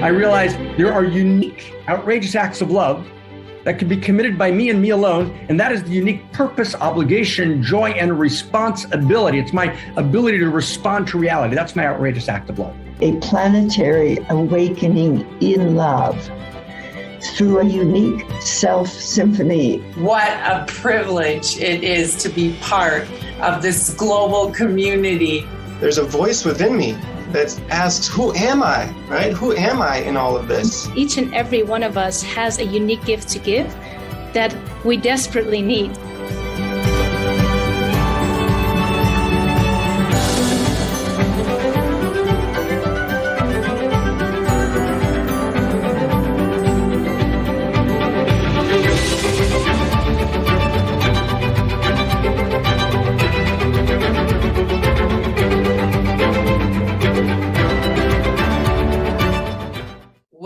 I realized there are unique, outrageous acts of love that can be committed by me and me alone, and that is the unique purpose, obligation, joy, and responsibility. It's my ability to respond to reality. That's my outrageous act of love. A planetary awakening in love through a unique self symphony. What a privilege it is to be part of this global community. There's a voice within me that asks, who am I, right? Who am I in all of this? Each and every one of us has a unique gift to give that we desperately need.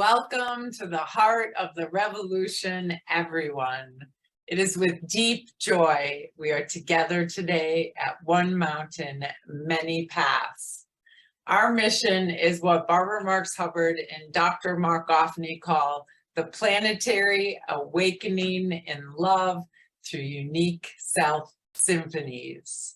Welcome to the heart of the revolution, everyone. It is with deep joy we are together today at One Mountain, Many Paths. Our mission is what Barbara Marx Hubbard and Dr. Marc Gafni call the planetary awakening in love through unique self symphonies.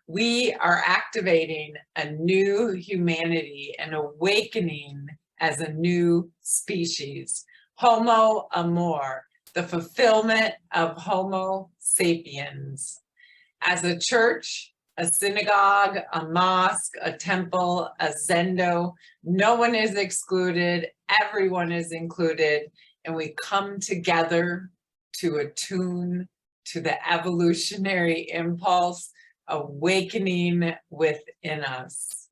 We are activating a new humanity and awakening as a new species, Homo Amor, the fulfillment of Homo sapiens. As a church, a synagogue, a mosque, a temple, a zendo, no one is excluded, everyone is included, and we come together to attune to the evolutionary impulse awakening within us.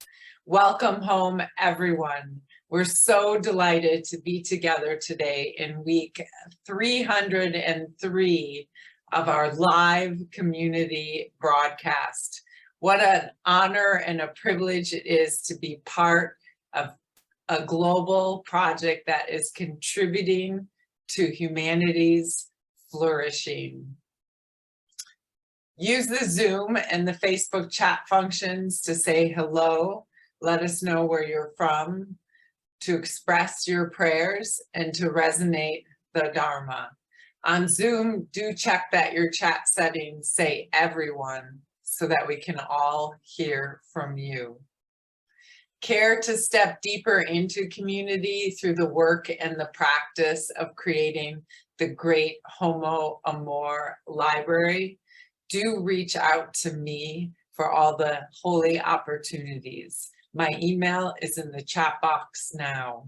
Welcome home, everyone. We're so delighted to be together today in week 303 of our live community broadcast. What an honor and a privilege it is to be part of a global project that is contributing to humanity's flourishing. Use the Zoom and the Facebook chat functions to say hello, let us know where you're from, to express your prayers, and to resonate the Dharma. On Zoom, do check that your chat settings say everyone so that we can all hear from you. Care to step deeper into community through the work and the practice of creating the great Homo Amor library? Do reach out to me for all the holy opportunities. My email is in the chat box now.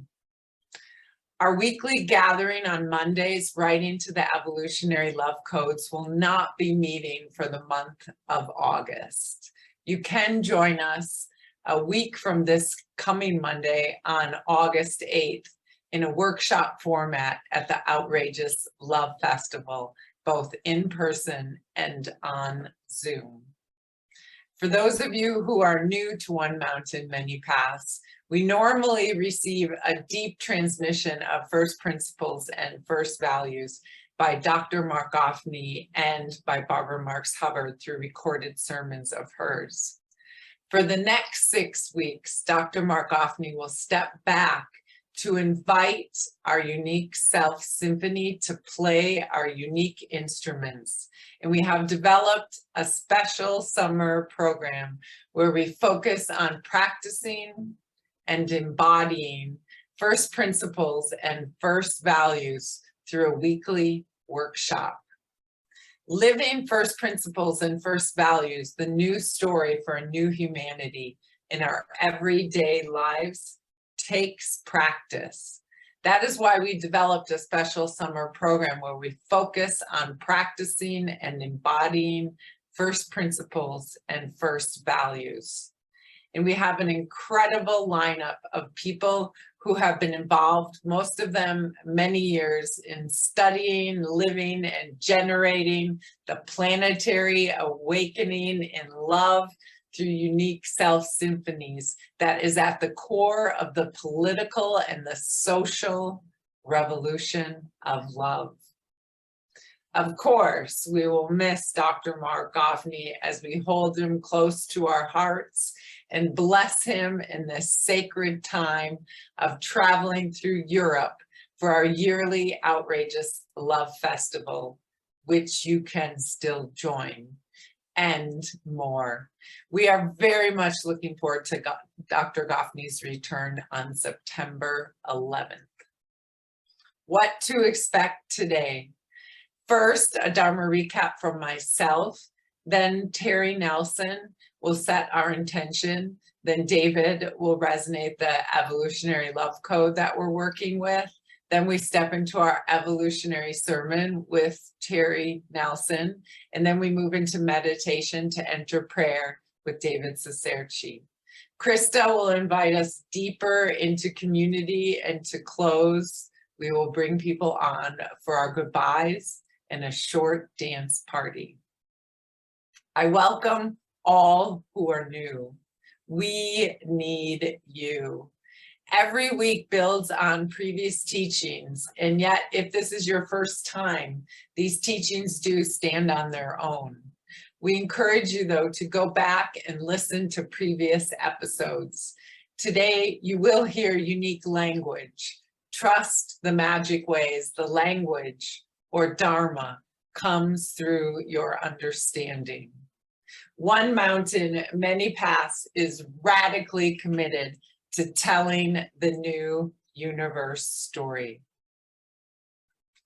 Our weekly gathering on Mondays, right into the evolutionary love codes, will not be meeting for the month of August. You can join us a week from this coming Monday on August 8th in a workshop format at the Outrageous Love Festival, both in person and on Zoom. For those of you who are new to One Mountain, Many Paths, we normally receive a deep transmission of first principles and first values by Dr. Marc Gafni and by Barbara Marx Hubbard through recorded sermons of hers. For the next 6 weeks, Dr. Marc Gafni will step back to invite our unique self symphony to play our unique instruments. And we have developed a special summer program where we focus on practicing and embodying first principles and first values through a weekly workshop. Living first principles and first values, the new story for a new humanity in our everyday lives, takes practice. That is why we developed a special summer program where we focus on practicing and embodying first principles and first values. And we have an incredible lineup of people who have been involved, most of them many years, in studying, living, and generating the planetary awakening in love through unique self symphonies that is at the core of the political and the social revolution of love. Of course, we will miss Dr. Marc Gafni as we hold him close to our hearts and bless him in this sacred time of traveling through Europe for our yearly Outrageous Love Festival, which you can still join, and more. We are very much looking forward to Dr. Gafni's return on September 11th. What to expect today? First, a Dharma recap from myself, then Terry Nelson will set our intention, then David will resonate the evolutionary love code that we're working with, then we step into our evolutionary sermon with Terry Nelson, and then we move into meditation to enter prayer with David Cicerci. Krista will invite us deeper into community, and to close, we will bring people on for our goodbyes and a short dance party. I welcome all who are new. We need you. Every week builds on previous teachings, and yet if this is your first time, these teachings do stand on their own. We encourage you though to go back and listen to previous episodes. Today you will hear unique language. Trust the magic ways, the language or Dharma comes through your understanding. One Mountain, Many Paths is radically committed to telling the new universe story.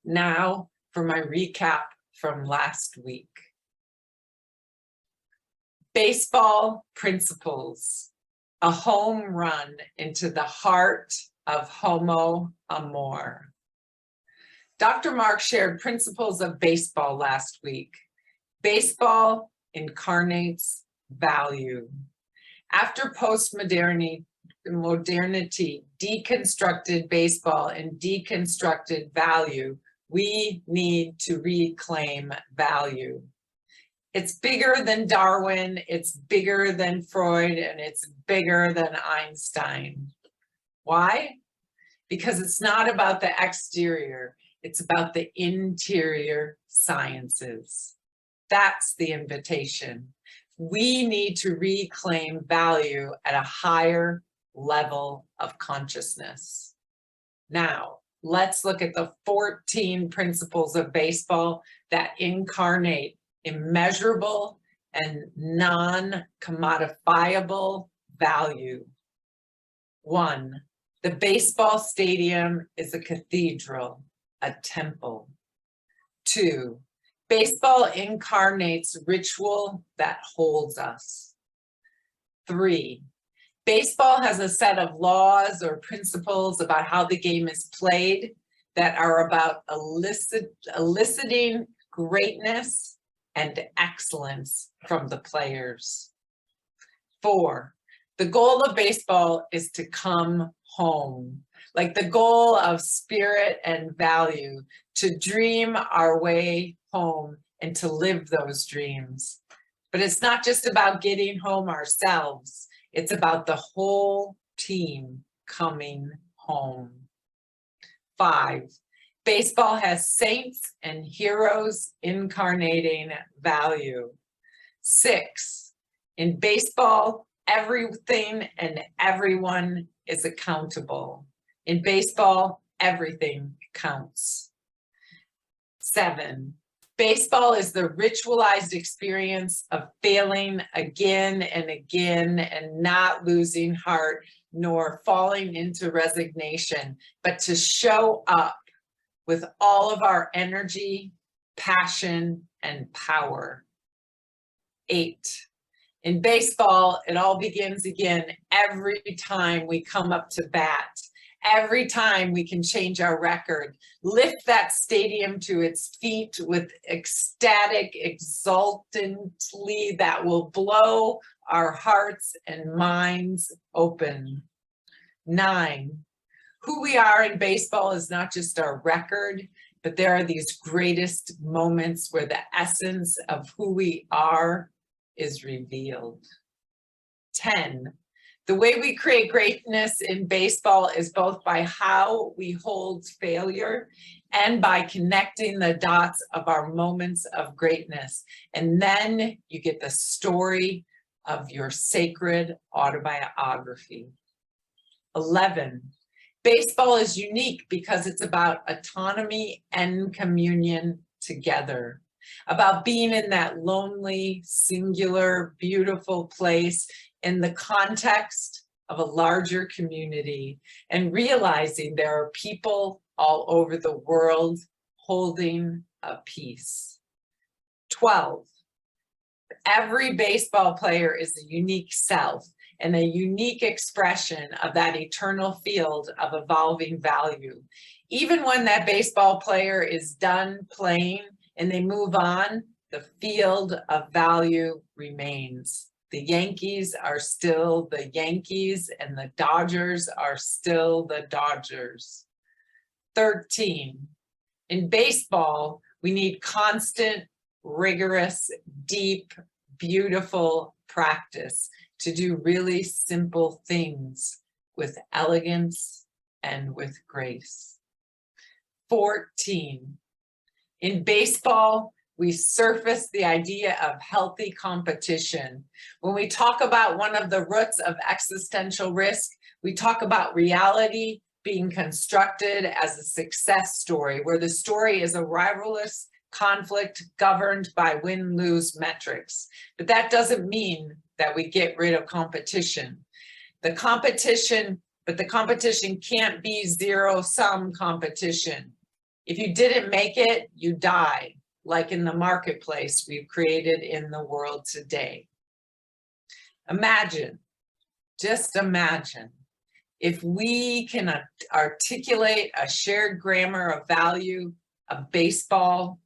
Now for my recap from last week. Baseball principles, a home run into the heart of Homo Amor. Dr. Marc shared principles of baseball last week. Baseball incarnates value. After modernity deconstructed baseball and deconstructed value, we need to reclaim value. It's bigger than Darwin, it's bigger than Freud, and it's bigger than Einstein. Why? Because it's not about the exterior, it's about the interior sciences. That's the invitation. We need to reclaim value at a higher level of consciousness. Now, let's look at the 14 principles of baseball that incarnate immeasurable and non-commodifiable value. 1, the baseball stadium is a cathedral, a temple. 2, baseball incarnates ritual that holds us. 3, baseball has a set of laws or principles about how the game is played that are about eliciting greatness and excellence from the players. 4, the goal of baseball is to come home, like the goal of spirit and value, to dream our way home and to live those dreams. But it's not just about getting home ourselves, it's about the whole team coming home. 5, baseball has saints and heroes incarnating value. 6, in baseball, everything and everyone is accountable. In baseball, everything counts. 7, baseball is the ritualized experience of failing again and again and not losing heart nor falling into resignation, but to show up with all of our energy, passion, and power. 8, in baseball, it all begins again every time we come up to bat. Every time we can change our record, lift that stadium to its feet with ecstatic, exultantly that will blow our hearts and minds open. 9, who we are in baseball is not just our record, but there are these greatest moments where the essence of who we are is revealed. 10, The way we create greatness in baseball is both by how we hold failure and by connecting the dots of our moments of greatness. And then you get the story of your sacred autobiography. 11, baseball is unique because it's about autonomy and communion together, about being in that lonely, singular, beautiful place in the context of a larger community and realizing there are people all over the world holding a piece. 12, every baseball player is a unique self and a unique expression of that eternal field of evolving value. Even when that baseball player is done playing and they move on, the field of value remains. The Yankees are still the Yankees and the Dodgers are still the Dodgers. 13, in baseball, we need constant, rigorous, deep, beautiful practice to do really simple things with elegance and with grace. 14, in baseball, we surface the idea of healthy competition. When we talk about one of the roots of existential risk, we talk about reality being constructed as a success story, where the story is a rivalrous conflict governed by win-lose metrics. But that doesn't mean that we get rid of competition. The competition can't be zero-sum competition. If you didn't make it, you died, like in the marketplace we've created in the world today. Imagine, just imagine, if we can articulate a shared grammar of value, a baseball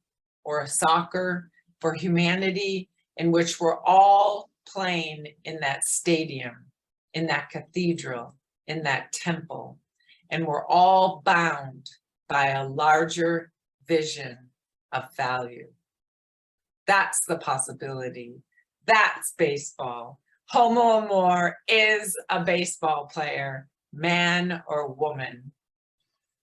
or a soccer for humanity, in which we're all playing in that stadium, in that cathedral, in that temple, and we're all bound by a larger vision of value. That's the possibility. That's baseball. Homo Amor is a baseball player, man or woman.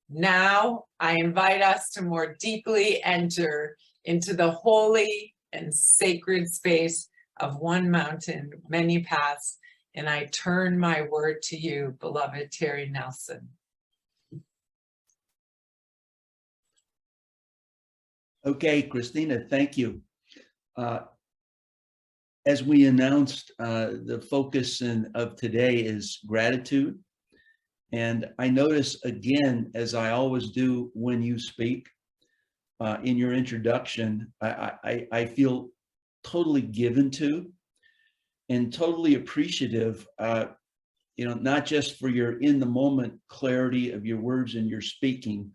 Now I invite us to more deeply enter into the holy and sacred space of one mountain, many paths, and I turn my word to you, beloved Terry Nelson. Okay, Christina, thank you. As we announced, the focus of today is gratitude. And I notice again, as I always do when you speak, in your introduction, I feel totally given to and totally appreciative, not just for your in the moment clarity of your words and your speaking,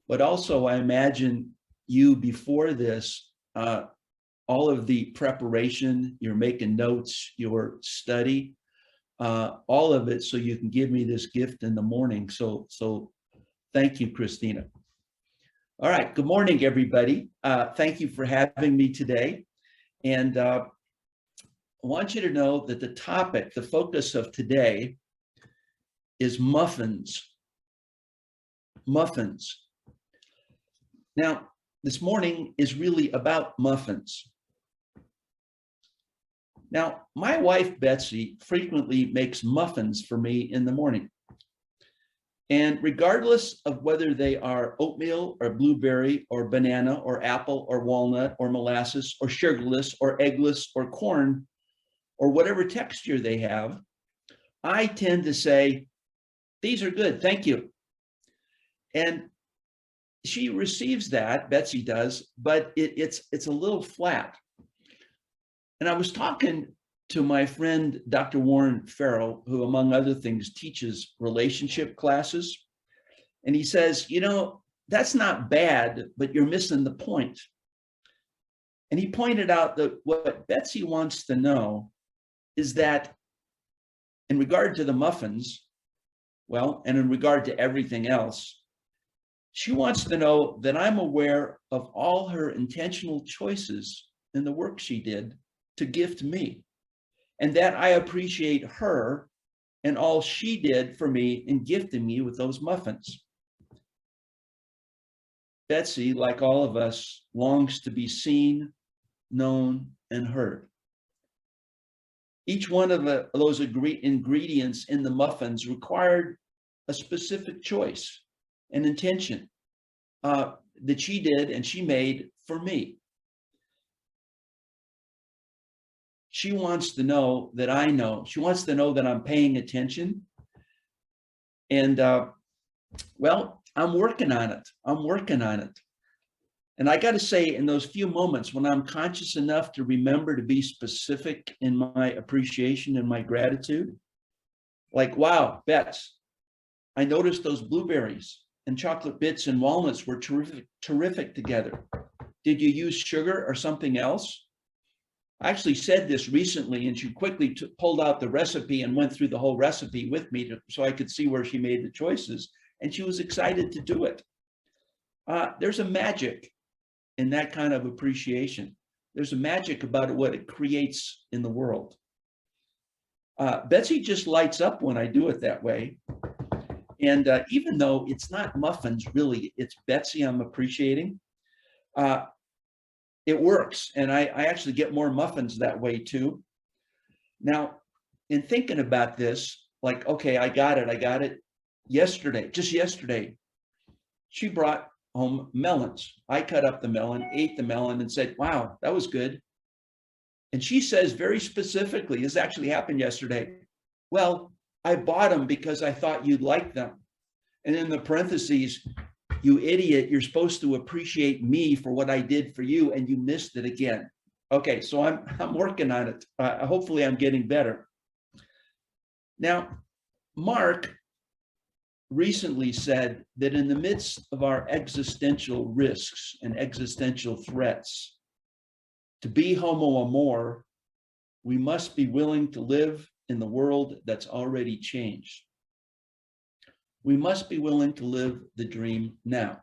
but also I imagine you before this, all of the preparation, you're making notes, your study, all of it so you can give me this gift in the morning. So thank you, Christina. All right, good morning, everybody. Thank you for having me today. And I want you to know that the topic, the focus of today is muffins. Muffins. Now, this morning is really about muffins. Now, my wife, Betsy, frequently makes muffins for me in the morning. And regardless of whether they are oatmeal or blueberry or banana or apple or walnut or molasses or sugarless or eggless or corn or whatever texture they have, I tend to say, these are good, thank you. And she receives that, Betsy does, but it's a little flat. And I was talking to my friend, Dr. Warren Farrell, who among other things teaches relationship classes. And he says, that's not bad, but you're missing the point. And he pointed out that what Betsy wants to know is that in regard to the muffins, and in regard to everything else, she wants to know that I'm aware of all her intentional choices in the work she did to gift me, and that I appreciate her and all she did for me in gifting me with those muffins. Betsy, like all of us, longs to be seen, known, and heard. Each one of those ingredients in the muffins required a specific choice, an intention that she did and she made for me. She wants to know that I know. She wants to know that I'm paying attention. And well, I'm working on it. I'm working on it. And I got to say, in those few moments when I'm conscious enough to remember to be specific in my appreciation and my gratitude, like, wow, Bets, I noticed those blueberries and chocolate bits and walnuts were terrific together. Did you use sugar or something else? I actually said this recently, and she quickly pulled out the recipe and went through the whole recipe with me so I could see where she made the choices, and she was excited to do it. There's a magic in that kind of appreciation. There's a magic about what it creates in the world. Betsy just lights up when I do it that way. And even though it's not muffins, really, it's Betsy I'm appreciating, it works. And I actually get more muffins that way too. Now, in thinking about this, like, okay, I got it yesterday, just yesterday, she brought home melons. I cut up the melon, ate the melon, and said, wow, that was good. And she says very specifically, this actually happened yesterday, well, I bought them because I thought you'd like them. And in the parentheses, you idiot, you're supposed to appreciate me for what I did for you, and you missed it again. Okay, so I'm working on it. Hopefully I'm getting better. Now, Marc recently said that in the midst of our existential risks and existential threats, to be Homo Amor, we must be willing to live in the world that's already changed. We must be willing to live the dream now.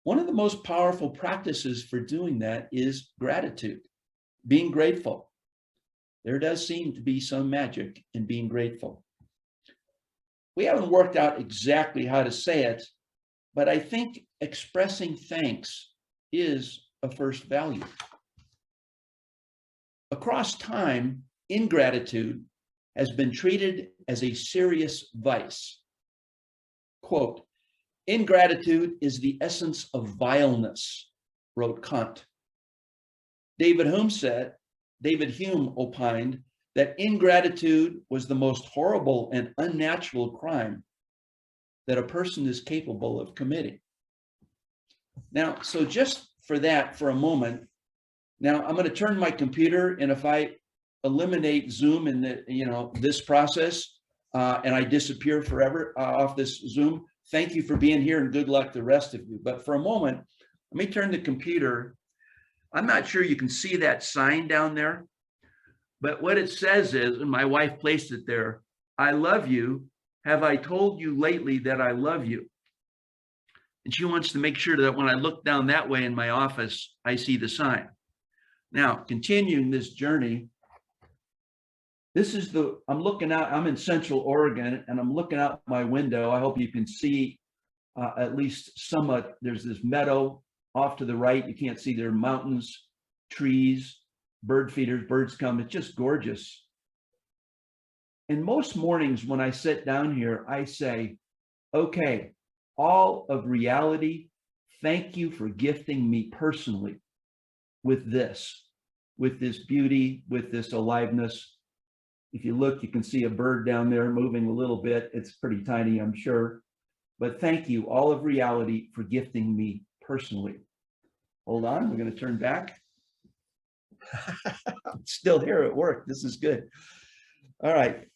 One of the most powerful practices for doing that is gratitude, being grateful. There does seem to be some magic in being grateful. We haven't worked out exactly how to say it, but I think expressing thanks is a first value. Across time, ingratitude has been treated as a serious vice. Quote, ingratitude is the essence of vileness, wrote Kant. David Hume opined that ingratitude was the most horrible and unnatural crime that a person is capable of committing. Now, so just for that, for a moment, now I'm going to turn my computer, and if I eliminate Zoom in the, this process, and I disappear forever off this Zoom, thank you for being here and good luck to the rest of you. But for a moment, let me turn the computer. I'm not sure you can see that sign down there, but what it says is, and my wife placed it there, I love you. Have I told you lately that I love you? And she wants to make sure that when I look down that way in my office, I see the sign. Now, continuing this journey, this is I'm looking out, I'm in Central Oregon, and I'm looking out my window. I hope you can see at least somewhat. There's this meadow off to the right. You can't see, there are mountains, trees, bird feeders, birds come. It's just gorgeous. And most mornings when I sit down here, I say, okay, all of reality, thank you for gifting me personally with this beauty, with this aliveness. If you look, you can see a bird down there moving a little bit. It's pretty tiny, I'm sure. But thank you, all of reality, for gifting me personally. Hold on, we're going to turn back. I'm still here at work. This is good. All right.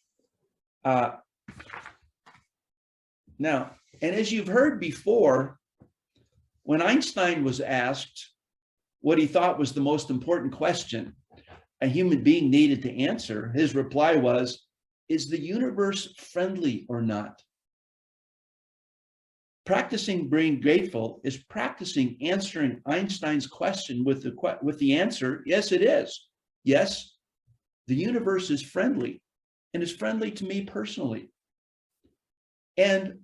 Now, and as you've heard before, when Einstein was asked what he thought was the most important question a human being needed to answer, his reply was, is the universe friendly or not? Practicing being grateful is practicing answering Einstein's question with the answer, yes, it is. Yes, the universe is friendly. and is friendly to me personally. And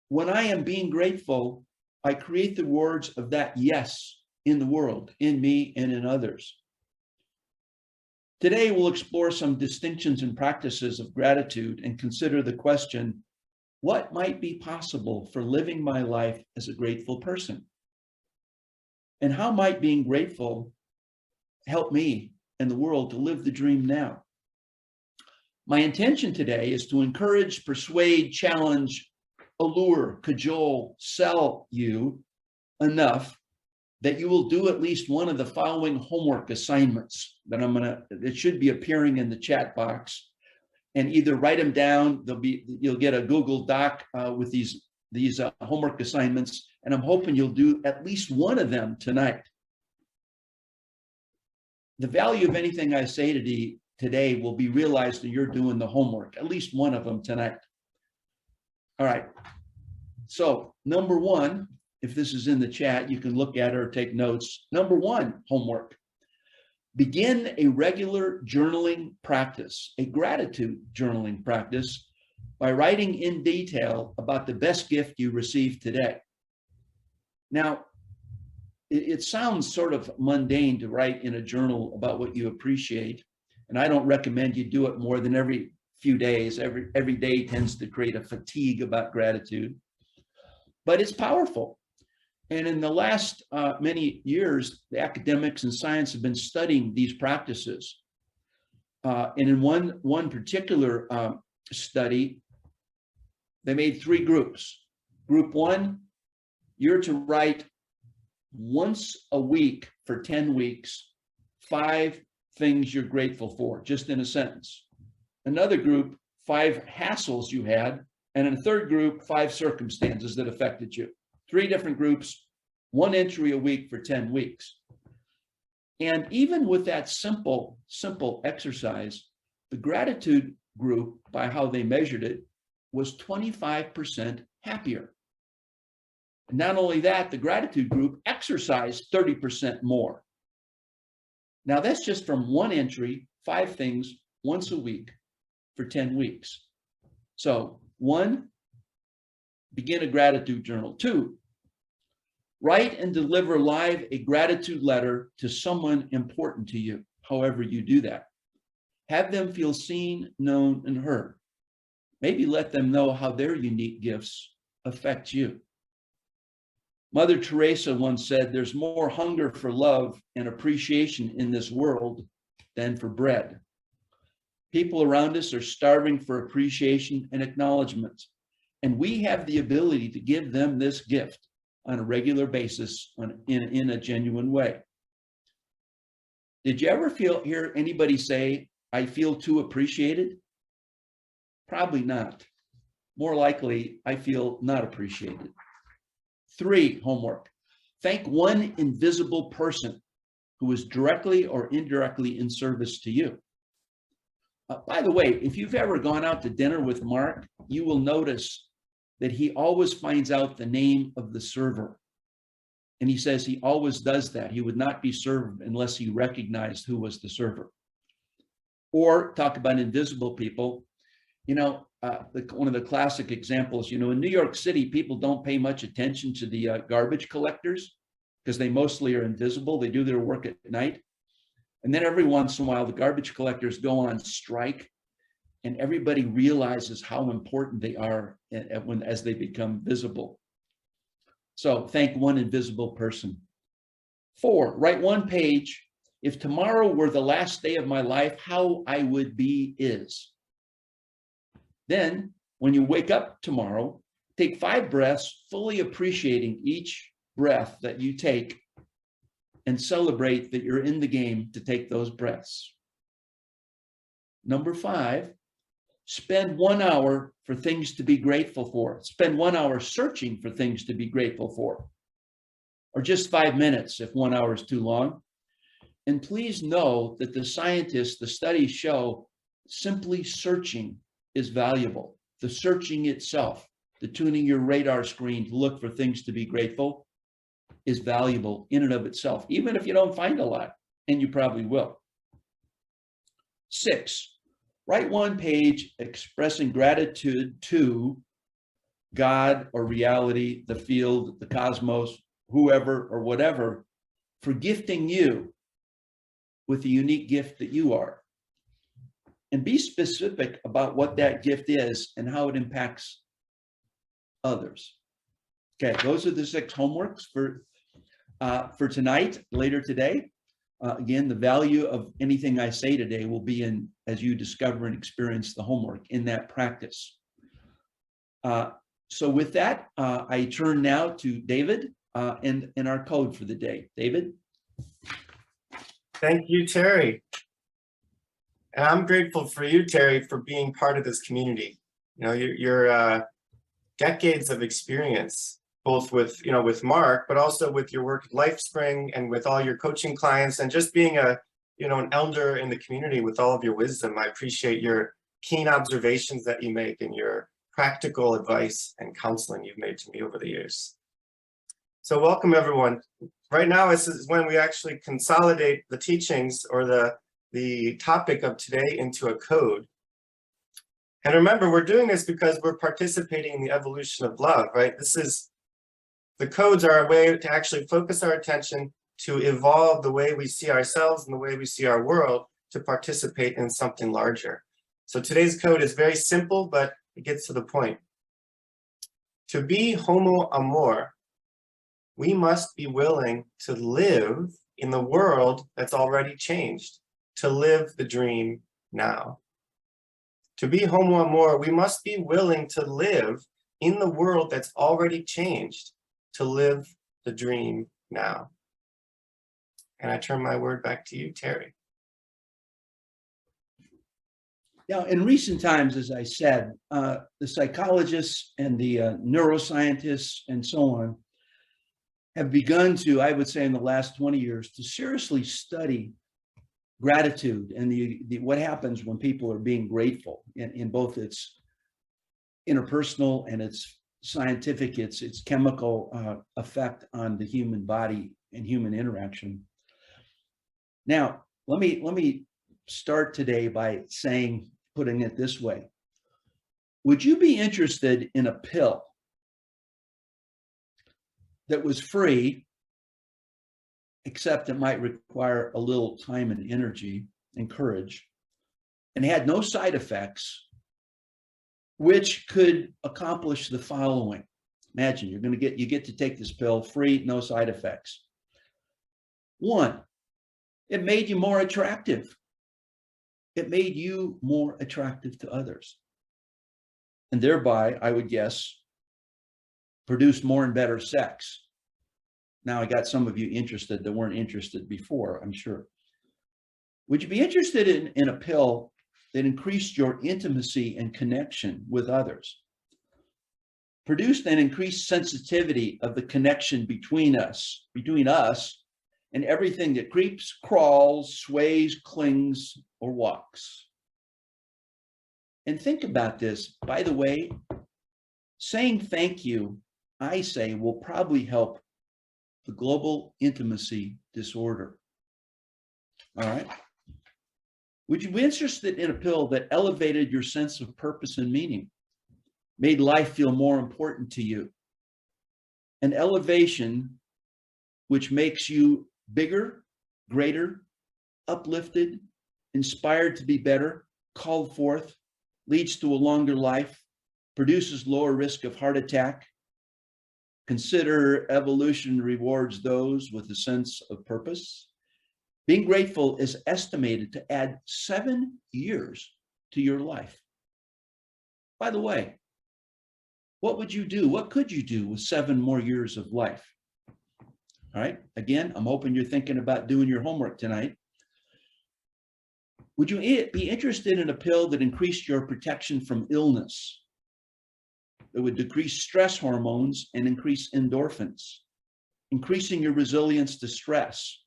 when I am being grateful, I create the words of that yes in the world, in me and in others. Today, we'll explore some distinctions and practices of gratitude and consider the question, what might be possible for living my life as a grateful person? And how might being grateful help me and the world to live the dream now? My intention today is to encourage, persuade, challenge, allure, cajole, sell you enough that you will do at least one of the following homework assignments that it should be appearing in the chat box, and either write them down. You'll get a Google Doc with these homework assignments, and I'm hoping you'll do at least one of them tonight. The value of anything I say today will be realized when you're doing the homework, at least one of them tonight. All right. So number one, if this is in the chat, you can look at it or take notes. Number one, homework. Begin a regular journaling practice, a gratitude journaling practice, by writing in detail about the best gift you received today. Now, it sounds sort of mundane to write in a journal about what you appreciate, and I don't recommend you do it more than every few days. Every day tends to create a fatigue about gratitude, but it's powerful. And in the last many years, the academics and science have been studying these practices. And in one particular study, they made 3 groups. Group 1, you're to write once a week for 10 weeks, 5 things you're grateful for, just in a sentence. Another group, 5 hassles you had. And in a third group, 5 circumstances that affected you. 3 different groups, 1 entry a week for 10 weeks. And even with that simple exercise, the gratitude group, by how they measured it, was 25% happier. And not only that, the gratitude group exercised 30% more. Now that's just from 1 entry, 5 things, once a week for 10 weeks. So 1, begin a gratitude journal. 2, write and deliver live a gratitude letter to someone important to you, however you do that. Have them feel seen, known, and heard. Maybe let them know how their unique gifts affect you. Mother Teresa once said, there's more hunger for love and appreciation in this world than for bread. People around us are starving for appreciation and acknowledgement, and we have the ability to give them this gift on a regular basis in a genuine way. Did you ever hear anybody say, I feel too appreciated? Probably not. More likely, I feel not appreciated. 3, homework. Thank one invisible person who is directly or indirectly in service to you. By the way, if you've ever gone out to dinner with Marc, you will notice that he always finds out the name of the server. And he says he always does that. He would not be served unless he recognized who was the server. Or talk about invisible people. You know, one of the classic examples, you know, in New York City, people don't pay much attention to the garbage collectors because they mostly are invisible. They do their work at night. And then every once in a while, the garbage collectors go on strike, and everybody realizes how important they are as they become visible. So thank one invisible person. 4, write 1 page. If tomorrow were the last day of my life, how I would be is. Then when you wake up tomorrow, take 5 breaths, fully appreciating each breath that you take, and celebrate that you're in the game to take those breaths. Number 5, spend 1 hour for things to be grateful for. Spend 1 hour searching for things to be grateful for, or just 5 minutes if 1 hour is too long. And please know that the scientists, the studies show simply searching is valuable. The searching itself, the tuning your radar screen to look for things to be grateful, is valuable in and of itself, even if you don't find a lot, and you probably will. 6, Write one page expressing gratitude to God or reality, the field, the cosmos, whoever or whatever, for gifting you with the unique gift that you are. And be specific about what that gift is and how it impacts others. Okay, those are the 6 homeworks for tonight, later today. Again, the value of anything I say today will be in as you discover and experience the homework in that practice. So with that, I turn now to David and our code for the day. David? Thank you, Terry. And I'm grateful for you, Terry, for being part of this community. You know, your decades of experience, both with, with Marc, but also with your work at LifeSpring and with all your coaching clients, and just being an elder in the community with all of your wisdom. I appreciate your keen observations that you make and your practical advice and counseling you've made to me over the years. So welcome, everyone. Right now, this is when we actually consolidate the teachings or the topic of today into a code. And remember, we're doing this because we're participating in the evolution of love, right? The codes are a way to actually focus our attention to evolve the way we see ourselves and the way we see our world to participate in something larger. So today's code is very simple, but it gets to the point. To be Homo Amor, we must be willing to live in the world that's already changed, to live the dream now. To be Homo Amor, we must be willing to live in the world that's already changed, to live the dream now. And I turn my word back to you, Terry. Now, in recent times, as I said, the psychologists and the neuroscientists and so on have begun to, I would say in the last 20 years, to seriously study gratitude and what happens when people are being grateful in both its interpersonal and its scientific, its chemical effect on the human body and human interaction. Now, let me start today by putting it this way. Would you be interested in a pill that was free, except it might require a little time and energy and courage, and had no side effects, which could accomplish the following? Imagine you get to take this pill free, no side effects. 1, it made you more attractive. It made you more attractive to others. And thereby, I would guess, produced more and better sex. Now I got some of you interested that weren't interested before, I'm sure. Would you be interested in a pill that increased your intimacy and connection with others? Produced an increased sensitivity of the connection between us and everything that creeps, crawls, sways, clings, or walks. And think about this. By the way, saying thank you, I say, will probably help the global intimacy disorder. All right. Would you be interested in a pill that elevated your sense of purpose and meaning, made life feel more important to you? An elevation which makes you bigger, greater, uplifted, inspired to be better, called forth, leads to a longer life, produces lower risk of heart attack. Consider evolution rewards those with a sense of purpose. Being grateful is estimated to add 7 years to your life. By the way, what would you do? What could you do with 7 more years of life? All right. Again, I'm hoping you're thinking about doing your homework tonight. Would you be interested in a pill that increased your protection from illness? That would decrease stress hormones and increase endorphins, increasing your resilience to stress.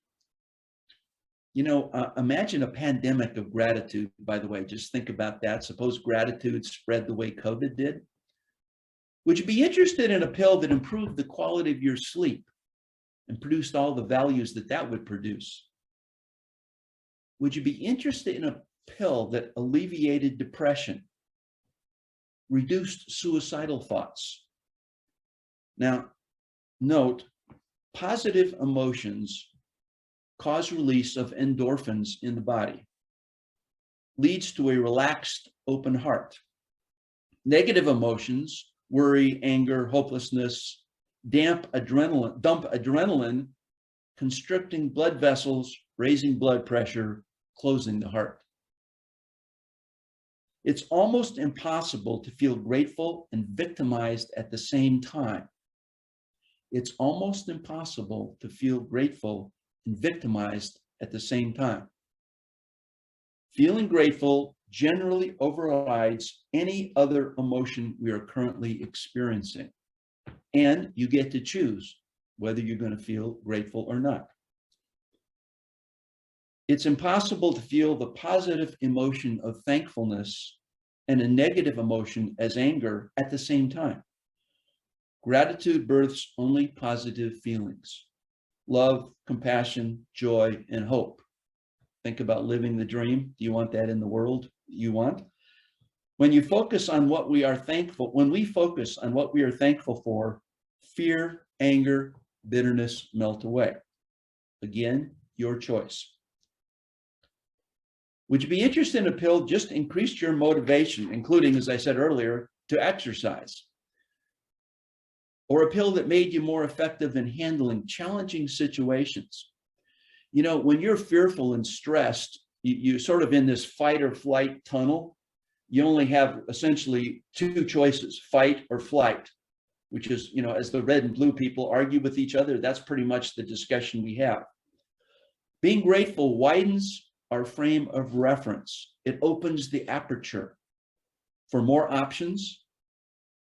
Imagine a pandemic of gratitude, by the way. Just think about that. Suppose gratitude spread the way COVID did. Would you be interested in a pill that improved the quality of your sleep and produced all the values that would produce? Would you be interested in pill that alleviated depression, reduced suicidal thoughts. Now, note, positive emotions cause release of endorphins in the body, leads to a relaxed, open heart. Negative emotions, worry, anger, hopelessness, dump adrenaline, constricting blood vessels, raising blood pressure, closing the heart. It's almost impossible to feel grateful and victimized at the same time. It's almost impossible to feel grateful and victimized at the same time. Feeling grateful generally overrides any other emotion we are currently experiencing. And you get to choose whether you're going to feel grateful or not. It's impossible to feel the positive emotion of thankfulness and a negative emotion as anger at the same time. Gratitude births only positive feelings: love, compassion, joy, and hope. Think about living the dream. Do you want that in the world you want? When you focus on what we are thankful, when we focus on what we are thankful for, fear, anger, bitterness melt away. Again, your choice. Would you be interested in a pill just increased your motivation, including, as I said earlier, to exercise? Or a pill that made you more effective in handling challenging situations? You know, when you're fearful and stressed, you're sort of in this fight or flight tunnel. You only have essentially two choices: fight or flight, which is, you know, as the red and blue people argue with each other, that's pretty much the discussion we have. Being grateful widens our frame of reference. It opens the aperture for more options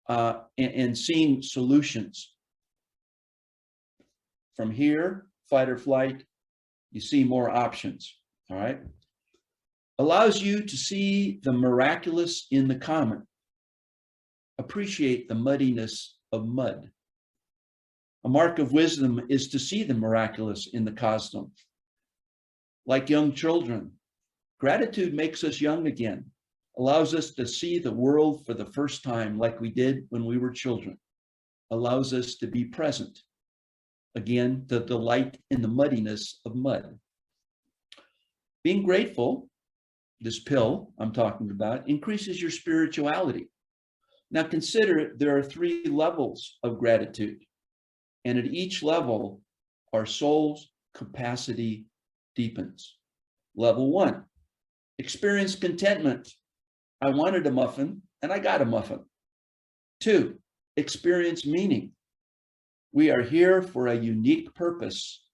and seeing solutions. From here, fight or flight, you see more options, all right? Allows you to see the miraculous in the common. Appreciate the muddiness of mud. A mark of wisdom is to see the miraculous in the cosmos. Like young children, gratitude makes us young again, allows us to see the world for the first time like we did when we were children, allows us to be present. Again, the delight in the muddiness of mud. Being grateful, this pill I'm talking about, increases your spirituality. Now consider there are 3 levels of gratitude, and at each level, our soul's capacity deepens. Level 1, experience contentment. I wanted a muffin and I got a muffin. 2, experience meaning. We are here for a unique purpose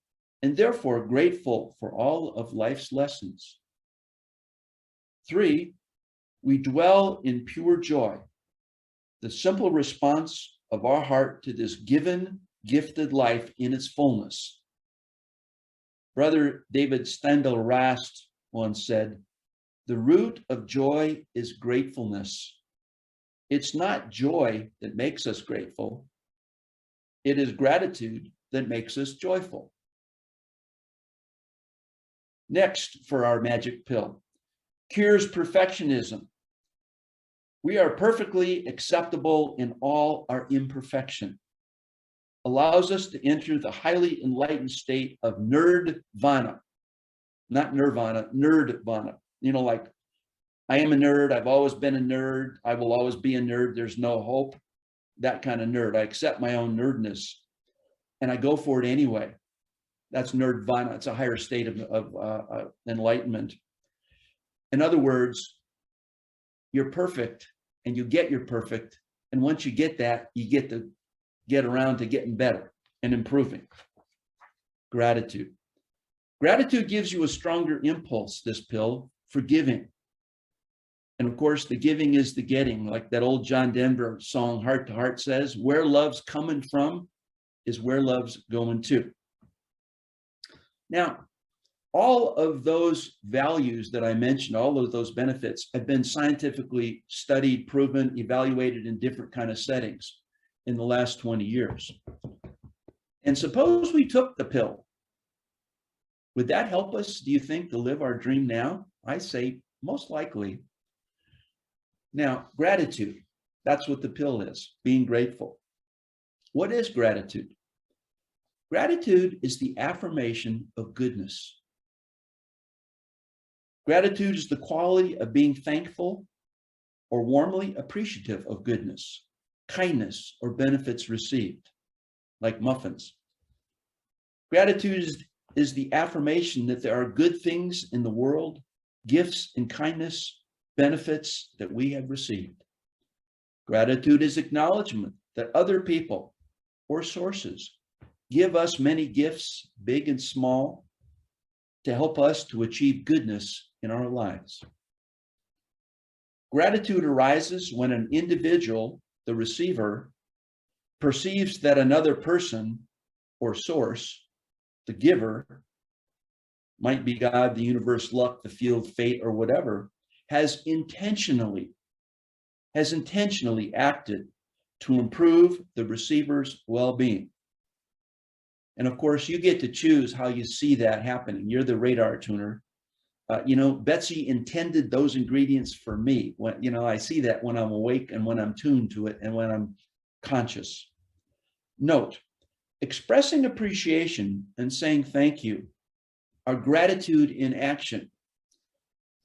and therefore grateful for all of life's lessons. 3, we dwell in pure joy, the simple response of our heart to this given, gifted life in its fullness. Brother David Stendhal Rast once said, "The root of joy is gratefulness. It's not joy that makes us grateful. It is gratitude that makes us joyful." Next, for our magic pill, cures perfectionism. We are perfectly acceptable in all our imperfection. Allows us to enter the highly enlightened state of nerdvana, not nirvana, nerdvana. You know, like, I am a nerd, I've always been a nerd, I will always be a nerd, there's no hope. That kind of nerd. I accept my own nerdness and I go for it anyway. That's nerdvana. It's a higher state of enlightenment. In other words, you're perfect and you get your perfect. And once you get that, you get to get around to getting better and improving. Gratitude. Gratitude gives you a stronger impulse, this pill, for giving. And of course, the giving is the getting, like that old John Denver song, Heart to Heart, says, where love's coming from is where love's going to. Now, all of those values that I mentioned, all of those benefits have been scientifically studied, proven, evaluated in different kind of settings in the last 20 years. And suppose we took the pill. Would that help us, do you think, to live our dream now? I say most likely. Now, gratitude, that's what the pill is, being grateful. What is gratitude? Gratitude is the affirmation of goodness. Gratitude is the quality of being thankful or warmly appreciative of goodness, kindness, or benefits received, like muffins. Gratitude is the affirmation that there are good things in the world, gifts and kindness, benefits that we have received. Gratitude is acknowledgement that other people or sources give us many gifts, big and small, to help us to achieve goodness in our lives. Gratitude arises when an individual, the receiver, perceives that another person or source, the giver, might be God, the universe, luck, the field, fate, or whatever, has intentionally acted to improve the receiver's well-being. And of course, you get to choose how you see that happening. You're the radar tuner. Betsy intended those ingredients for me. When, I see that when I'm awake and when I'm tuned to it and when I'm conscious. Note, expressing appreciation and saying thank you are gratitude in action.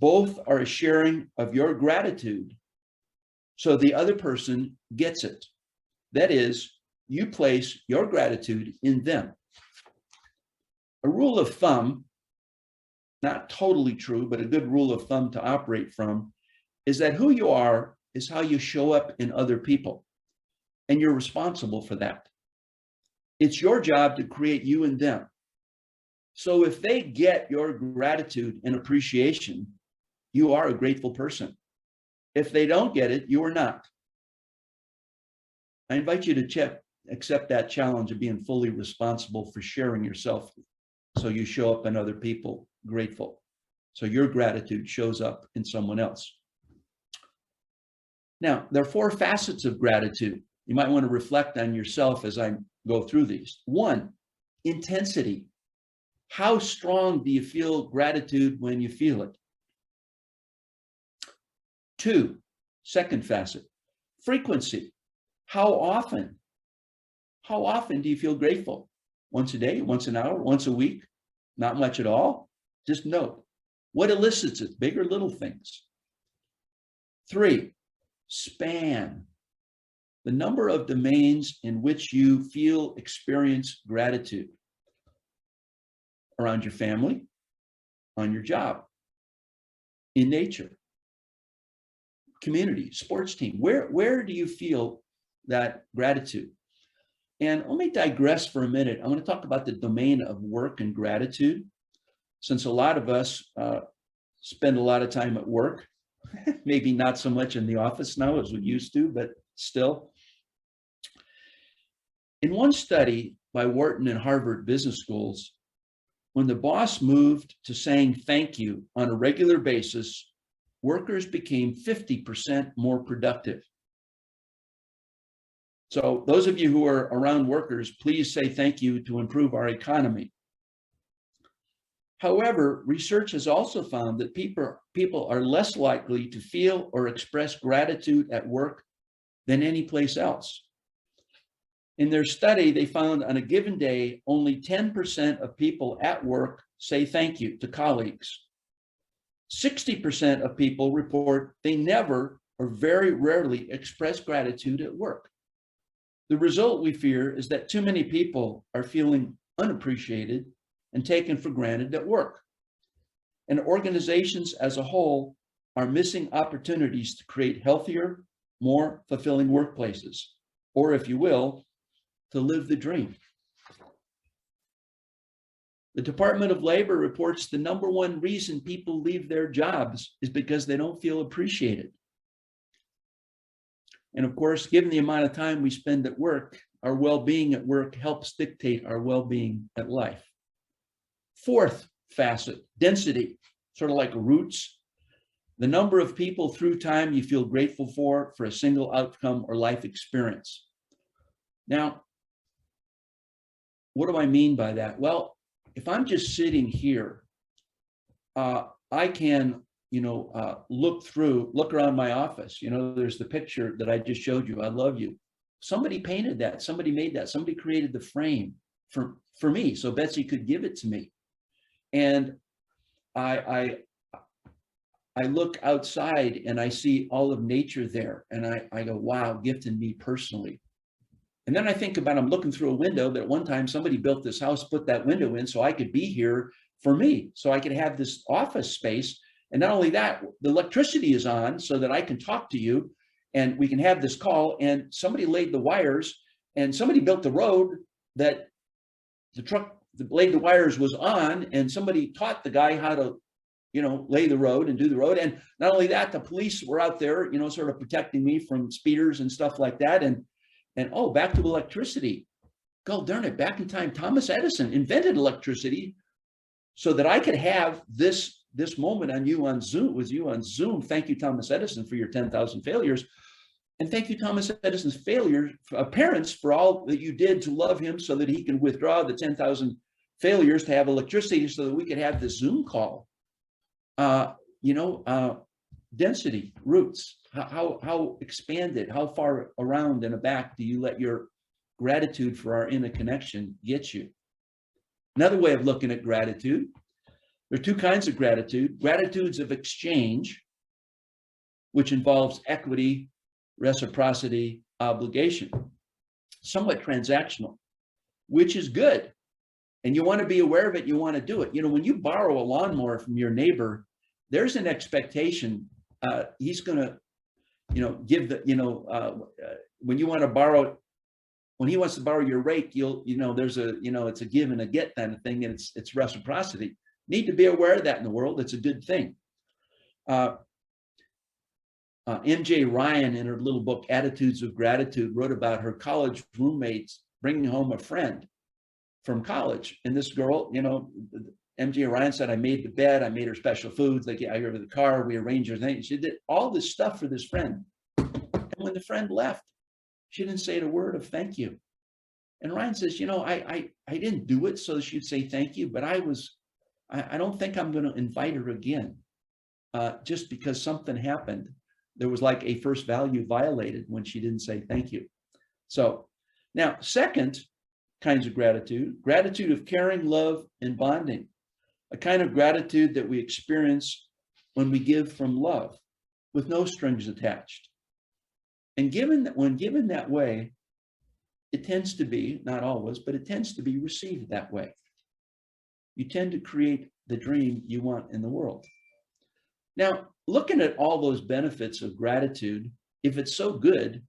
Both are a sharing of your gratitude so the other person gets it. That is, you place your gratitude in them. A rule of thumb, not totally true, but a good rule of thumb to operate from, is that who you are is how you show up in other people, and you're responsible for that. It's your job to create you and them. So if they get your gratitude and appreciation, you are a grateful person. If they don't get it, you are not. I invite you to accept that challenge of being fully responsible for sharing yourself so you show up in other people grateful. So your gratitude shows up in someone else. Now, there are 4 facets of gratitude. You might want to reflect on yourself as I go through these. 1, intensity. How strong do you feel gratitude when you feel it? 2, second facet, frequency. How often do you feel grateful? Once a day, once an hour, once a week? Not much at all? Just note. What elicits it, big or little things? 3, span. The number of domains in which you experience gratitude. Around your family, on your job, in nature, community, sports team. Where do you feel that gratitude? And let me digress for a minute. I want to talk about the domain of work and gratitude, since a lot of us spend a lot of time at work, maybe not so much in the office now as we used to, but still. In one study by Wharton and Harvard Business Schools, when the boss moved to saying thank you on a regular basis, workers became 50% more productive. So those of you who are around workers, please say thank you to improve our economy. However, research has also found that people are less likely to feel or express gratitude at work than any place else. In their study, they found on a given day, only 10% of people at work say thank you to colleagues. 60% of people report they never or very rarely express gratitude at work. The result, we fear, is that too many people are feeling unappreciated and taken for granted at work. And organizations as a whole are missing opportunities to create healthier, more fulfilling workplaces, or if you will, to live the dream. The Department of Labor reports the #1 reason people leave their jobs is because they don't feel appreciated. And of course, given the amount of time we spend at work, our well-being at work helps dictate our well-being at life. 4th facet, density, sort of like roots. The number of people through time you feel grateful for a single outcome or life experience. Now, what do I mean by that? Well, if I'm just sitting here, I can look around my office. There's the picture that I just showed you. I love you. Somebody painted that. Somebody made that. Somebody created the frame for me, so Betsy could give it to me. And I look outside and I see all of nature there, and I go, wow, gifted me personally. And then I think about, I'm looking through a window that at one time somebody built this house, put that window in so I could be here for me, so I could have this office space. And not only that, the electricity is on so that I can talk to you and we can have this call. And somebody laid the wires, and somebody built the road that the truck that laid the wires was on, and somebody taught the guy how to lay the road and do the road. And not only that, the police were out there, sort of protecting me from speeders and stuff like that. And oh, back to electricity. God darn it, back in time, Thomas Edison invented electricity so that I could have this moment with you on Zoom. Thank you, Thomas Edison, for your 10,000 failures. And thank you, Thomas Edison's parents, for all that you did to love him so that he can withdraw the 10,000 failures to have electricity so that we could have this Zoom call. Density, roots, how expanded, how far around and back do you let your gratitude for our inner connection get you? Another way of looking at gratitude, there are two kinds of gratitude: gratitudes of exchange, which involves equity, reciprocity, obligation, somewhat transactional, which is good. And you want to be aware of it, you want to do it. When you borrow a lawnmower from your neighbor, there's an expectation he's going to, give the, when you want to borrow, when he wants to borrow your rake, there's a, it's a give and a get kind of thing, and it's reciprocity. Need to be aware of that in the world. It's a good thing. M.J. Ryan, in her little book, Attitudes of Gratitude, wrote about her college roommates bringing home a friend from college. And this girl, M.J. Ryan said, I made the bed, I made her special foods, I gave her the car, we arranged her thing. She did all this stuff for this friend. And when the friend left, she didn't say a word of thank you. And Ryan says, I didn't do it so she'd say thank you, but I don't think I'm going to invite her again just because something happened. There was like a first value violated when she didn't say thank you. So now, second kinds of gratitude of caring, love, and bonding, a kind of gratitude that we experience when we give from love with no strings attached. And when given that way, it tends to be, not always, but it tends to be received that way. You tend to create the dream you want in the world. Now, looking at all those benefits of gratitude, if it's so good,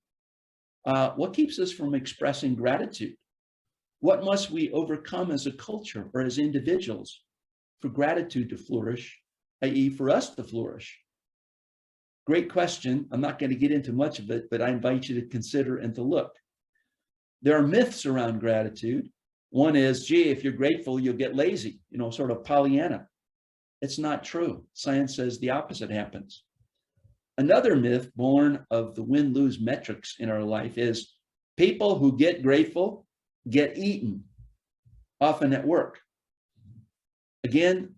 what keeps us from expressing gratitude? What must we overcome as a culture or as individuals for gratitude to flourish, i.e. for us to flourish? Great question. I'm not going to get into much of it, but I invite you to consider and to look. There are myths around gratitude. One is, gee, if you're grateful, you'll get lazy, sort of Pollyanna. It's not true. Science says the opposite happens. Another myth born of the win-lose metrics in our life is people who get grateful get eaten, often at work. Again,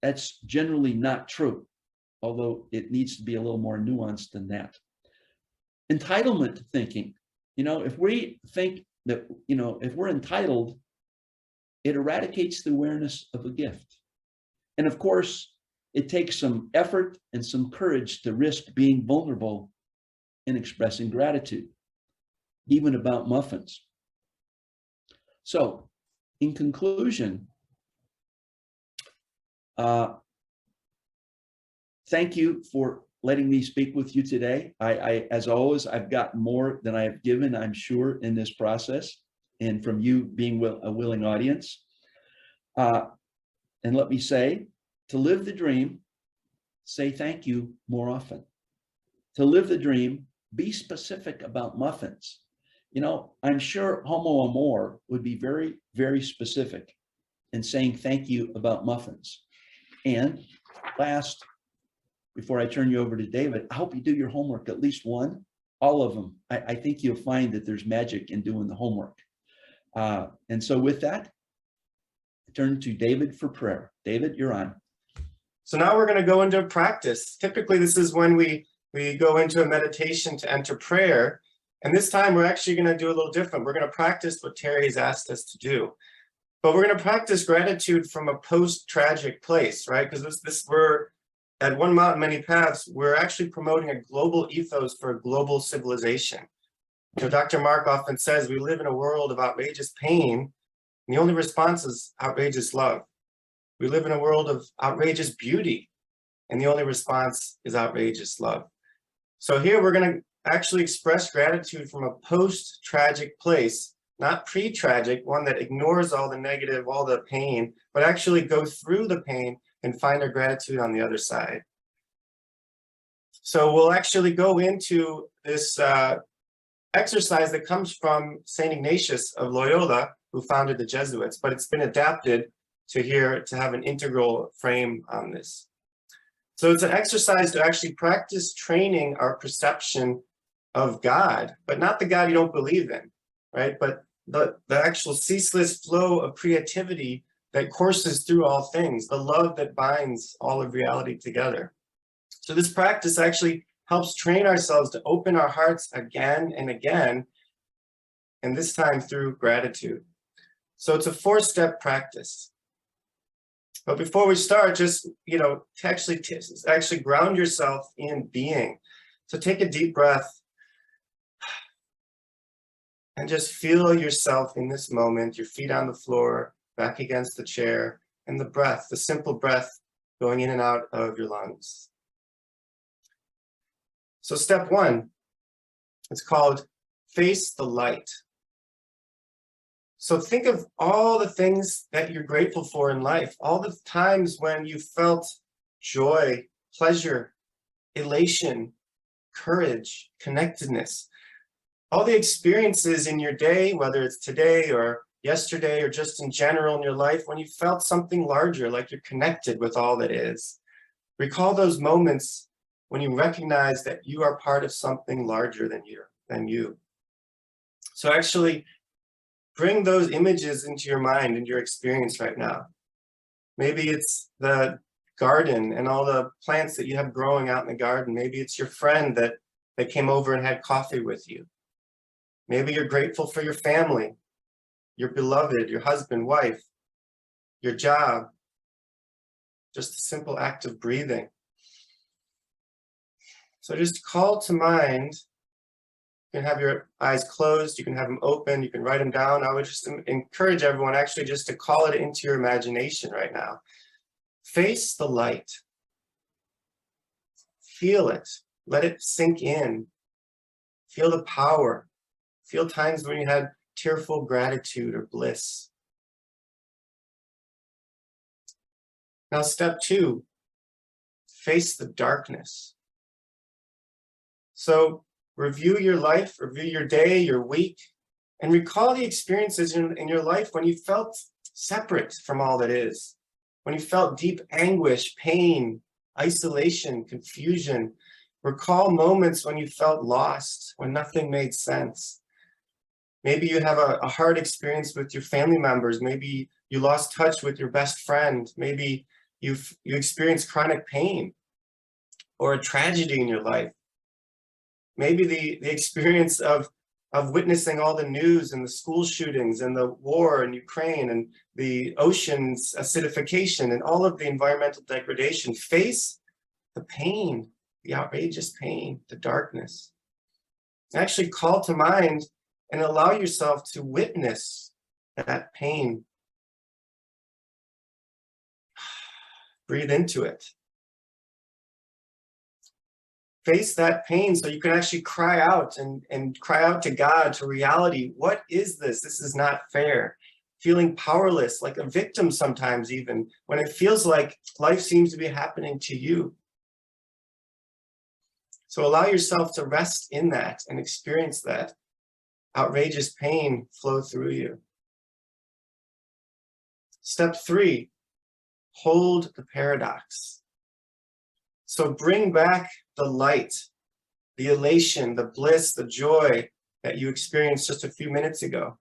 that's generally not true, although it needs to be a little more nuanced than that. Entitlement thinking. If we think that, if we're entitled, it eradicates the awareness of a gift. And of course, it takes some effort and some courage to risk being vulnerable in expressing gratitude, even about muffins. So, in conclusion, thank you for letting me speak with you today. I, as always, I've got more than I have given, I'm sure, in this process, and from you being a willing audience. And let me say, to live the dream, say thank you more often. To live the dream, be specific about muffins. I'm sure Homo Amor would be very, very specific in saying thank you about muffins. And last, before I turn you over to David, I hope you do your homework, at least one, all of them. I think you'll find that there's magic in doing the homework. And so with that, I turn to David for prayer. David, you're on. So now we're going to go into a practice. Typically, this is when we go into a meditation to enter prayer. And this time we're actually going to do a little different. We're going to practice what Terry has asked us to do. But we're going to practice gratitude from a post-tragic place, right? Because we're at One Mountain, Many Paths, we're actually promoting a global ethos for a global civilization. You know, Dr. Marc often says we live in a world of outrageous pain, and the only response is outrageous love. We live in a world of outrageous beauty, and the only response is outrageous love. So here we're going to actually express gratitude from a post-tragic place, not pre-tragic, one that ignores all the negative, all the pain, but actually go through the pain and find our gratitude on the other side. So we'll actually go into this exercise that comes from St. Ignatius of Loyola, who founded the Jesuits, but it's been adapted to here to have an integral frame on this. So it's an exercise to actually practice training our perception of God, but not the God you don't believe in, right? But the actual ceaseless flow of creativity that courses through all things, the love that binds all of reality together. So this practice actually helps train ourselves to open our hearts again and again, and this time through gratitude. So it's a 4-step practice. But before we start, just, to actually ground yourself in being. So take a deep breath and just feel yourself in this moment, your feet on the floor, back against the chair, and the breath, the simple breath going in and out of your lungs. So step 1, it's called face the light. So think of all the things that you're grateful for in life, all the times when you felt joy, pleasure, elation, courage, connectedness, all the experiences in your day, whether it's today or yesterday or just in general in your life, when you felt something larger, like you're connected with all that is. Recall those moments when you recognize that you are part of something larger than you. So actually, bring those images into your mind and your experience right now. Maybe it's the garden and all the plants that you have growing out in the garden. Maybe it's your friend that came over and had coffee with you. Maybe you're grateful for your family, your beloved, your husband, wife, your job, just a simple act of breathing. So just call to mind. You can have your eyes closed, you can have them open, you can write them down. I would just encourage everyone actually just to call it into your imagination right now. Face the light. Feel it. Let it sink in. Feel the power. Feel times when you had tearful gratitude or bliss. Now, step 2, face the darkness. So review your life, review your day, your week, and recall the experiences in your life when you felt separate from all that is, when you felt deep anguish, pain, isolation, confusion. Recall moments when you felt lost, when nothing made sense. Maybe you have a hard experience with your family members. Maybe you lost touch with your best friend. Maybe you experienced chronic pain or a tragedy in your life. Maybe the experience of witnessing all the news and the school shootings and the war in Ukraine and the ocean's acidification and all of the environmental degradation. Face the pain, the outrageous pain, the darkness. Actually call to mind and allow yourself to witness that pain. Breathe into it. Face that pain so you can actually cry out and cry out to God, to reality. What is this? This is not fair. Feeling powerless, like a victim sometimes even, when it feels like life seems to be happening to you. So allow yourself to rest in that and experience that outrageous pain flow through you. Step 3, hold the paradox. So bring back the light, the elation, the bliss, the joy that you experienced just a few minutes ago,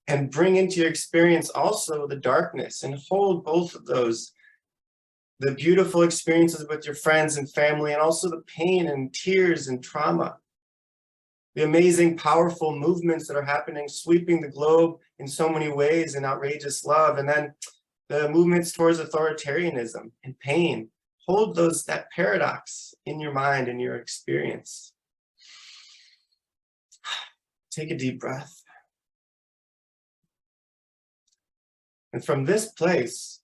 and bring into your experience also the darkness, and hold both of those the beautiful experiences with your friends and family, and also the pain and tears and trauma. The amazing, powerful movements that are happening, sweeping the globe in so many ways in outrageous love. And then the movements towards authoritarianism and pain. Hold that paradox in your mind and your experience. Take a deep breath. And from this place,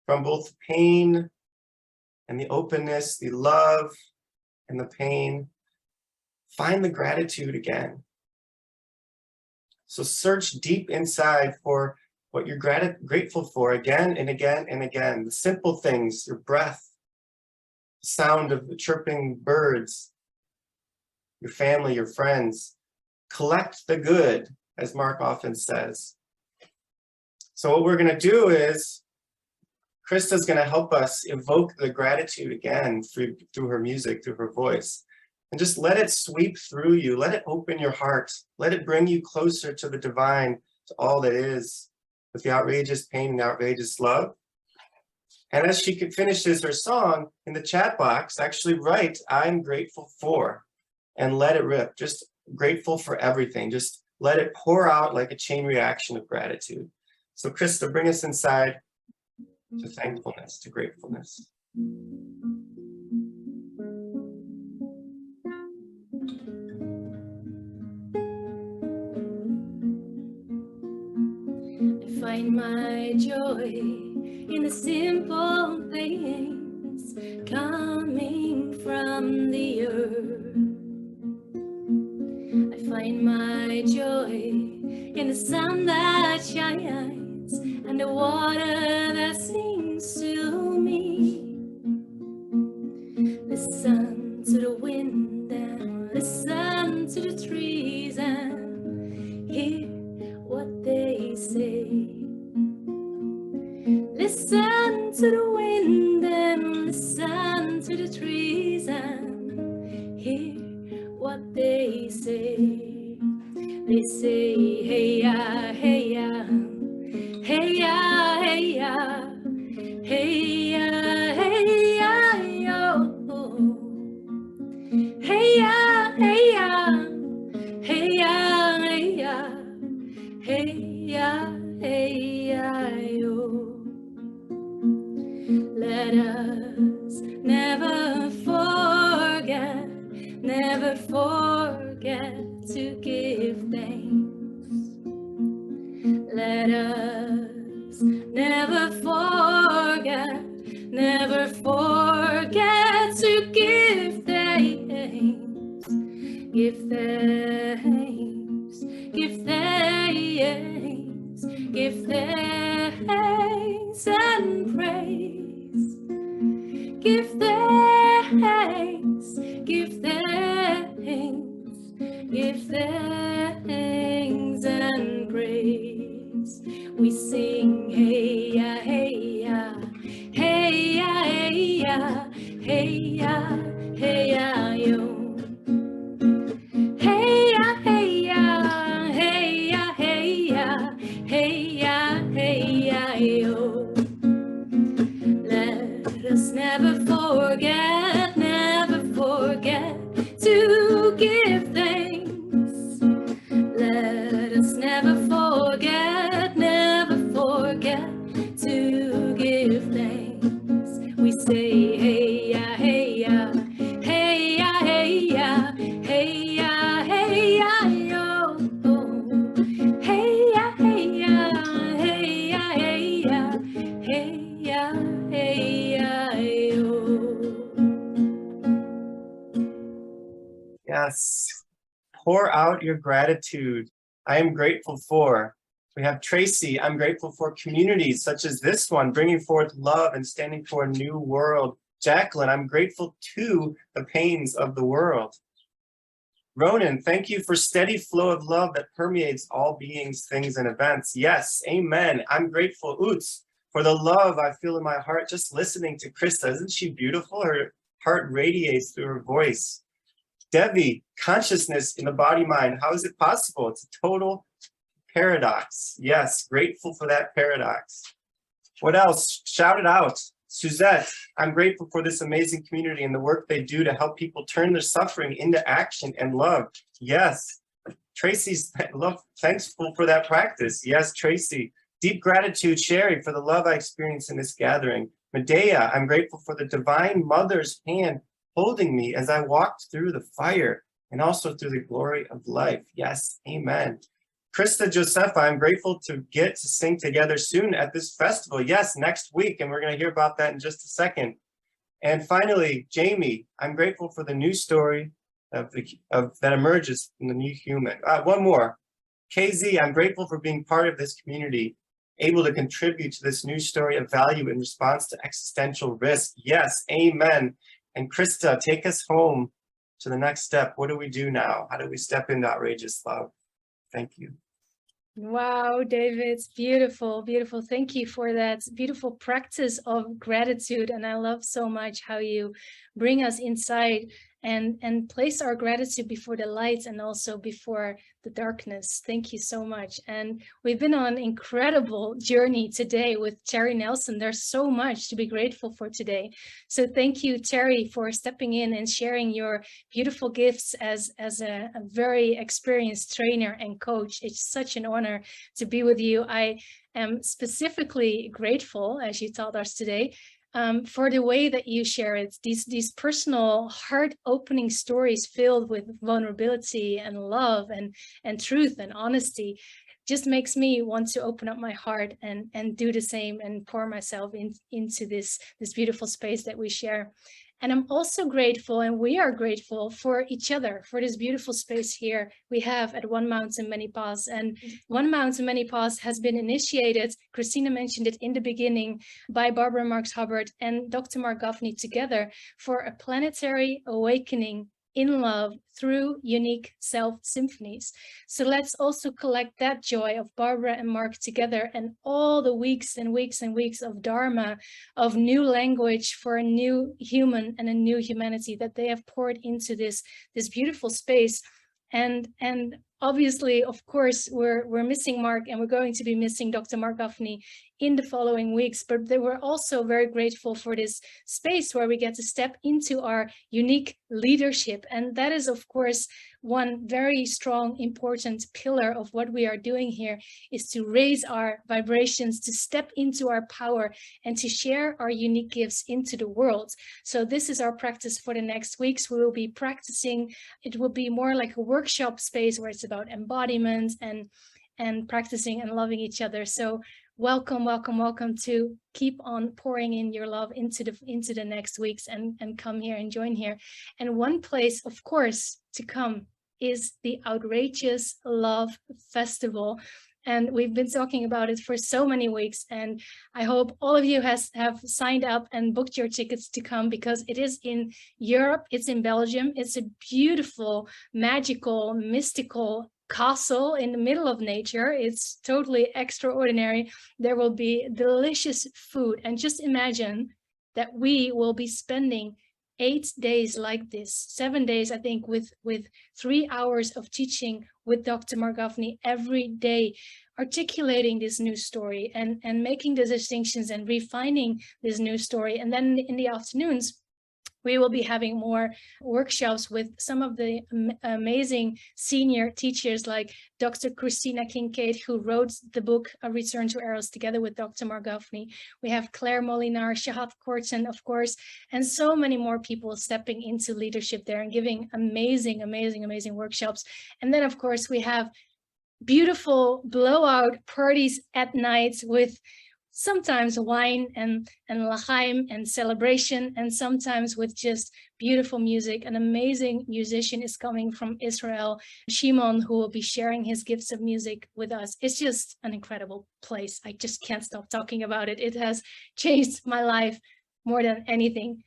from both pain and the openness, the love and the pain, find the gratitude again. So search deep inside for what you're grateful for again and again and again. The simple things, your breath, the sound of the chirping birds, your family, your friends. Collect the good, as Marc often says. So what we're going to do is, Krista's going to help us evoke the gratitude again through her music, through her voice. And just let it sweep through you. Let it open your heart. Let it bring you closer to the divine, to all that is, with the outrageous pain and outrageous love. And as she finishes her song, in the chat box, actually write, "I'm grateful for," and let it rip. Just grateful for everything. Just let it pour out like a chain reaction of gratitude. So Krista, bring us inside to thankfulness, to gratefulness. I find my joy in the simple things coming from the earth. I find my joy in the sun that shines and the water that sings to me. Listen to the wind and listen to the trees and hear what they say. Listen to the wind and listen to the trees and hear what they say. They say, hey ya, hey ya, hey ya, hey ya, hey ya, hey ya, yo. Hey ya, hey ya, hey ya, hey ya, hey ya, hey ya, yo. Let us never forget to give thanks. Let us never forget to give thanks. Give thanks, give thanks, give thanks and praise. Give thanks, give thanks, give thanks and praise. We sing, hey ya, hey ya, hey ya, hey ya, hey ya, hey ya, yo. Hey ya, hey ya, hey ya, hey ya, hey ya, hey ya, yo. Let us never forget to give thanks. Let us never forget to give thanks. We say, hey ya, hey ya, hey ya, hey ya, hey ya, hey ya, yo. Hey ya, hey ya, hey ya, hey ya, hey ya, hey ya, yo. Yes. Pour out your gratitude. I am grateful for. We have Tracy. I'm grateful for communities such as this one, bringing forth love and standing for a new world. Jacqueline, I'm grateful to the pains of the world. Ronan, thank you for steady flow of love that permeates all beings, things, and events. Yes, amen. I'm grateful, Oots, for the love I feel in my heart just listening to Krista. Isn't she beautiful? Her heart radiates through her voice. Devi, consciousness in the body-mind. How is it possible? It's a total paradox. Yes, grateful for that paradox. What else? Shout it out. Suzette, I'm grateful for this amazing community and the work they do to help people turn their suffering into action and love. Yes. Tracy's thankful for that practice. Yes, Tracy. Deep gratitude, Sherry, for the love I experienced in this gathering. Medea, I'm grateful for the Divine Mother's hand holding me as I walked through the fire and also through the glory of life. Yes, amen. Krista Josepha, I'm grateful to get to sing together soon at this festival. Yes, next week, and we're going to hear about that in just a second. And finally, Jamie, I'm grateful for the new story of that emerges from the new human. One more. KZ, I'm grateful for being part of this community, able to contribute to this new story of value in response to existential risk. Yes, amen. And Krista, take us home to the next step. What do we do now? How do we step into outrageous love? Thank you. Wow, David, it's beautiful, beautiful. Thank you for that beautiful practice of gratitude. And I love so much how you bring us inside and place our gratitude before the light and also before the darkness. Thank you so much. And we've been on an incredible journey today with Terry Nelson. There's so much to be grateful for today. So thank you, Terry, for stepping in and sharing your beautiful gifts as a very experienced trainer and coach. It's such an honor to be with you. I am specifically grateful, as you taught us today, for the way that you share it, these personal, heart-opening stories filled with vulnerability and love and truth and honesty just makes me want to open up my heart and do the same and pour myself into this beautiful space that we share. And I'm also grateful, and we are grateful for each other, for this beautiful space here we have at One Mountain Many Paths. And One Mountain Many Paths has been initiated, Christina mentioned it in the beginning, by Barbara Marx Hubbard and Dr. Marc Gafni together for a planetary awakening in love through unique self symphonies. So let's also collect that joy of Barbara and Mark together and all the weeks and weeks and weeks of Dharma, of new language for a new human and a new humanity that they have poured into this beautiful space. And obviously, of course, we're missing Mark, and we're going to be missing Dr. Marc Gafni in the following weeks, but they were also very grateful for this space where we get to step into our unique leadership. And that is, of course, one very strong, important pillar of what we are doing here, is to raise our vibrations, to step into our power and to share our unique gifts into the world. So this is our practice for the next weeks. We will be practicing. It will be more like a workshop space where it's about embodiment and practicing and loving each other. So welcome, welcome, welcome to keep on pouring in your love into the next weeks and come here and join here. And one place, of course, to come is the Outrageous Love Festival. And we've been talking about it for so many weeks. And I hope all of you have signed up and booked your tickets to come, because it is in Europe. It's in Belgium. It's a beautiful, magical, mystical castle in the middle of nature. It's totally extraordinary. There will be delicious food. And just imagine that we will be spending 8 days like this, 7 days, I think, with 3 hours of teaching with Dr. Marc Gafni every day, articulating this new story and making the distinctions and refining this new story. And then in the afternoons, we will be having more workshops with some of the amazing senior teachers like Dr. Christina Kincaid, who wrote the book A Return to Eros together with Dr. Marc Gafni. We have Claire Molinar, Shahab Korten, of course, and so many more people stepping into leadership there and giving amazing, amazing, amazing workshops. And then, of course, we have beautiful blowout parties at night with sometimes wine and l'chaim and celebration, and sometimes with just beautiful music. An amazing musician is coming from Israel, Shimon, who will be sharing his gifts of music with us. It's just an incredible place. I just can't stop talking about it. It has changed my life more than anything.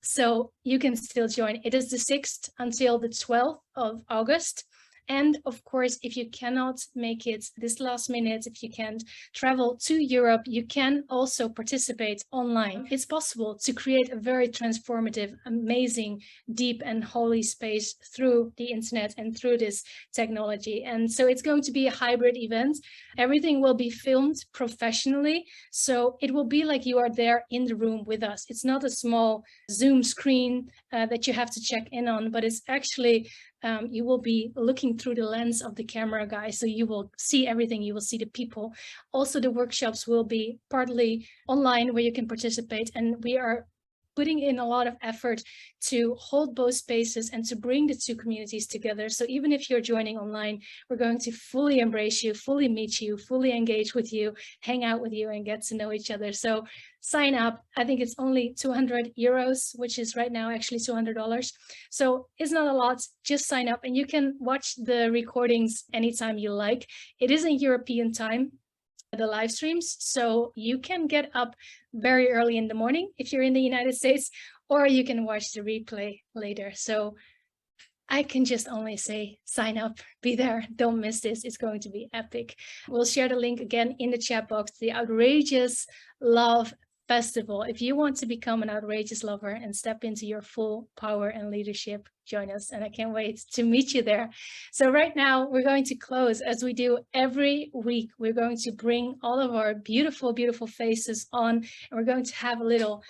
So you can still join. It is the 6th until the 12th of August. And of course, if you cannot make it this last minute, if you can't travel to Europe, you can also participate online. It's possible to create a very transformative, amazing, deep and holy space through the internet and through this technology. And so it's going to be a hybrid event. Everything will be filmed professionally. So it will be like you are there in the room with us. It's not a small Zoom screen that you have to check in on, but it's actually, you will be looking through the lens of the camera, guys. So you will see everything, you will see the people. Also, the workshops will be partly online where you can participate. And we are putting in a lot of effort to hold both spaces and to bring the two communities together. So even if you're joining online, we're going to fully embrace you, fully meet you, fully engage with you, hang out with you and get to know each other. So sign up. I think it's only 200 euros, which is right now actually $200. So it's not a lot, just sign up and you can watch the recordings anytime you like. It is in European time, the live streams, so you can get up very early in the morning if you're in the United States, or you can watch the replay later. So I can just only say sign up, be there, don't miss this. It's going to be epic. We'll share the link again in the chat box, the Outrageous Love Festival. If you want to become an outrageous lover and step into your full power and leadership, join us. And I can't wait to meet you there. So right now we're going to close as we do every week. We're going to bring all of our beautiful, beautiful faces on, and we're going to have a little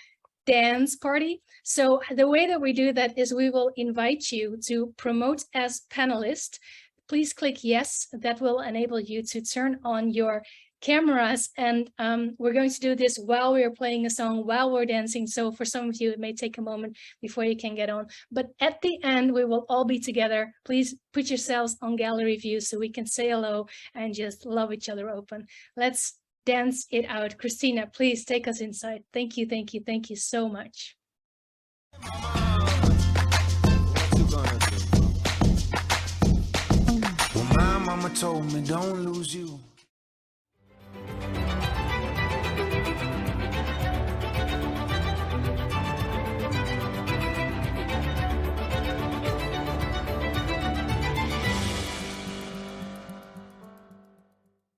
dance party. So the way that we do that is we will invite you to promote as panelist. Please click yes. That will enable you to turn on your cameras, and we're going to do this while we're playing a song, while we're dancing. So for some of you, it may take a moment before you can get on, but at the end, we will all be together. Please put yourselves on gallery view so we can say hello and just love each other open. Let's dance it out. Christina, please take us inside. Thank you, thank you, thank you so much. Well, my mama told me don't lose you.